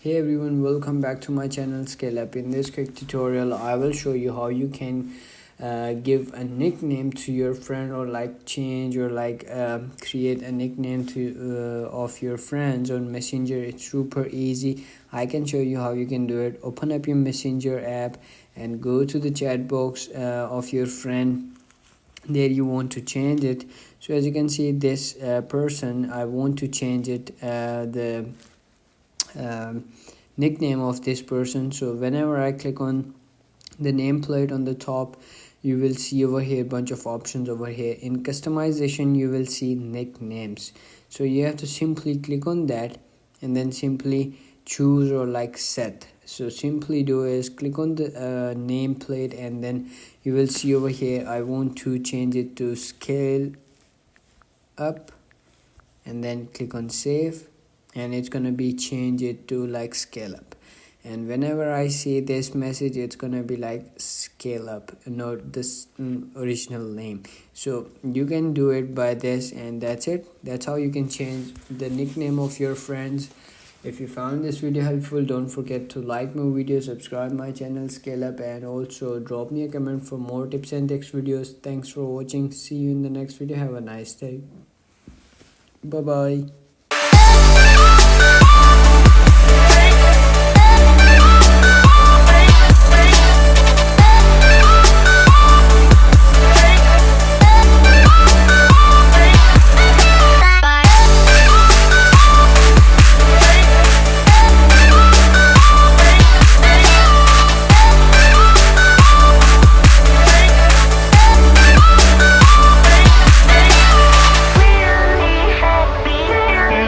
Hey everyone, welcome back to my channel Scale Up. In this quick tutorial I will show you how you can give a nickname to your friend, or change or create a nickname to of your friends on Messenger. It's super easy. I can show you how you can do it. Open up your Messenger app and go to the chat box of your friend. There you want to change it. So as you can see, this person, I want to change it the nickname of this person. So whenever I click on the nameplate on the top, you will see over here bunch of options. Over here in customization you will see nicknames, so you have to simply click on that and then simply choose or set. So simply do is click on the nameplate, and then you will see over here I want to change it to Scale Up, and then click on save, and it's gonna be change it to Scale Up. And whenever I see this message, it's gonna be Scale Up, not this original name. So you can do it by this, and that's it. That's how you can change the nickname of your friends. If you found this video helpful, don't forget to like my video, subscribe my channel Scale Up, and also drop me a comment for more tips and tricks videos. Thanks for watching. See you in the next video. Have a nice day. Bye bye.